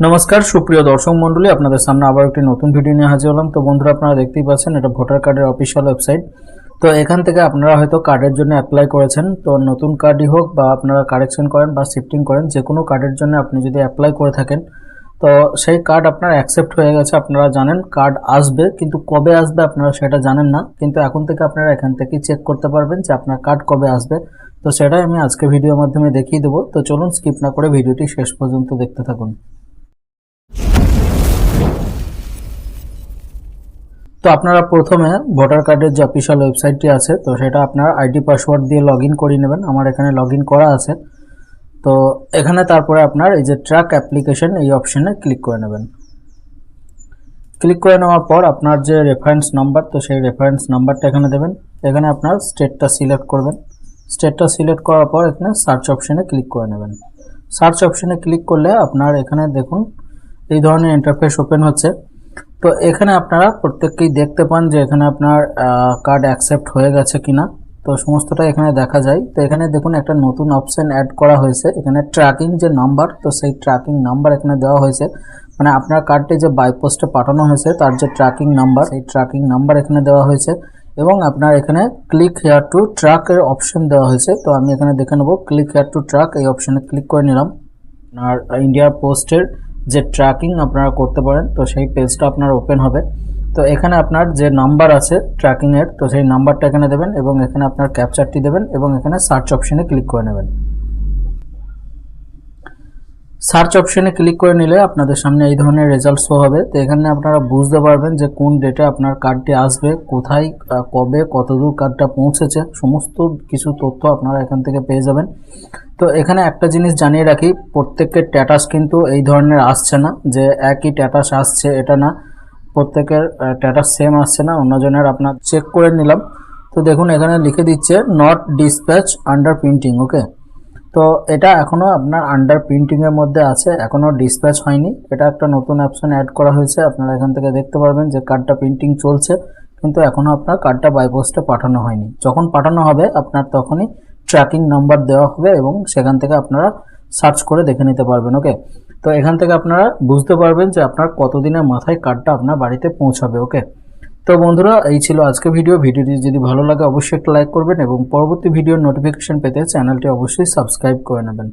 নমস্কার সুপ্রিয় দর্শক মণ্ডলী, আপনাদের সামনে আবার একটি নতুন ভিডিও নিয়ে হাজির হলাম। তো বন্ধুরা, আপনারা দেখতেই পাচ্ছেন এটা ভোটার কার্ডের অফিসিয়াল ওয়েবসাইট। তো এখান থেকে আপনারা হয়তো কার্ডের জন্য অ্যাপ্লাই করেছেন, তো নতুন কার্ডই হোক বা আপনারা কারেকশন করেন বা শিফটিং করেন, যে কোনো কার্ডের জন্য আপনি যদি অ্যাপ্লাই করে থাকেন তো সেই কার্ড আপনার অ্যাকসেপ্ট হয়ে গেছে। আপনারা জানেন কার্ড আসবে, কিন্তু কবে আসবে আপনারা সেটা জানেন না। কিন্তু এখন থেকে আপনারা এখান থেকে চেক করতে পারবেন যে আপনার কার্ড কবে আসবে। তো সেটাই আমি আজকে ভিডিওর মাধ্যমে দেখিয়ে দেবো। তো চলুন স্কিপ না করে ভিডিওটি শেষ পর্যন্ত দেখতে থাকুন। তো আপনারা প্রথমে ভোটার কার্ডের যে অফিসিয়াল ওয়েবসাইটটি আছে, তো সেটা আপনারা আইডি পাসওয়ার্ড দিয়ে লগ ইন করে নেবেন। আমার এখানে লগ ইন করা আছে। তো এখানে তারপরে আপনার এই যে ট্র্যাক অ্যাপ্লিকেশন এই অপশনে ক্লিক করে নেবেন। ক্লিক করে নেওয়ার পর আপনার যে রেফারেন্স নাম্বার, তো সেই রেফারেন্স নাম্বারটা এখানে দেবেন। এখানে আপনার স্টেটটা সিলেক্ট করবেন। স্টেটটা সিলেক্ট করার পর এখানে সার্চ অপশনে ক্লিক করে নেবেন। সার্চ অপশনে ক্লিক করলে আপনার এখানে দেখুন এই ধরনের ইন্টারফেস ওপেন হচ্ছে। তো এখানে আপনারা প্রত্যেককেই দেখতে পান যে এখানে আপনার কার্ড অ্যাকসেপ্ট হয়ে গেছে কিনা, তো সমস্তটা এখানে দেখা যায়। তো এখানে দেখুন একটা নতুন অপশন অ্যাড করা হয়েছে, এখানে ট্র্যাকিং যে নাম্বার, তো সেই ট্র্যাকিং নাম্বার এখানে দেওয়া হয়েছে। মানে আপনার কার্ডটি যে বাই পোস্টে পাঠানো হয়েছে তার যে ট্র্যাকিং নাম্বার, সেই ট্র্যাকিং নাম্বার এখানে দেওয়া হয়েছে। এবং আপনার এখানে ক্লিক হেয়ার টু ট্র্যাক এর অপশন দেওয়া হয়েছে। তো আমি এখানে দেখে নেব, ক্লিক হেয়ার টু ট্র্যাক এই অপশনে ক্লিক করে নিলাম। আর ইন্ডিয়া পোস্টের যে ট্র্যাকিং আপনারা করতে পারেন, তো সেই পেজটা আপনার ওপেন হবে। তো এখানে আপনার যে নাম্বার আছে ট্র্যাকিং এর, তো সেই নাম্বারটা এখানে দেবেন এবং এখানে আপনার ক্যাপচারটি দেবেন এবং এখানে সার্চ অপশনে ক্লিক করে নেবেন। সার্চ অপশনে ক্লিক করে নিলে আপনাদের সামনে এই ধরনের রেজাল্ট শো হবে। তো এখানে আপনারা বুঝতে পারবেন যে কোন ডেটে আপনার কার্ডটি আসবে, কোথায় কবে কতদূর কার্ডটা পৌঁছেছে, সমস্ত কিছু তথ্য আপনারা এখান থেকে পেয়ে যাবেন। তো এখানে একটা জিনিস জানিয়ে রাখি, প্রত্যেকের স্ট্যাটাস কিন্তু এই ধরনের আসছে না যে একই স্ট্যাটাস আসছে, এটা না। প্রত্যেকের স্ট্যাটাস সেম আসছে না, অন্যজনের আপনার চেক করে নিলাম। তো দেখুন এখানে লিখে দিচ্ছে নট ডিসপ্যাচ আন্ডার প্রিন্টিং। ওকে, তো এটা এখনো আপনার আন্ডার প্রিন্টিং এর মধ্যে আছে, এখনো ডিসপ্যাচ হয়নি। এটা একটা নতুন অপশন অ্যাড করা হয়েছে, আপনারা এখান থেকে দেখতে পারবেন যে কার্ডটা প্রিন্টিং চলছে, কিন্তু এখনো আপনার কার্ডটা বাই পোস্টে পাঠানো হয়নি। যখন পাঠানো হবে আপনার তখনই ট্র্যাকিং নাম্বার দেওয়া হবে এবং সেখান থেকে আপনারা সার্চ করে দেখে নিতে পারবেন। ওকে, তো এখান থেকে আপনারা বুঝতে পারবেন যে আপনার কতদিনের মাথায় কার্ডটা আপনার বাড়িতে পৌঁছাবে। ওকে, তো বন্ধুরা, এই ছিল আজকে ভিডিওটি যদি ভালো লাগে অবশ্যই একটা লাইক করবেন এবং পরবর্তী ভিডিওর নোটিফিকেশন পেতে চ্যানেলটি অবশ্যই সাবস্ক্রাইব করে নেবেন।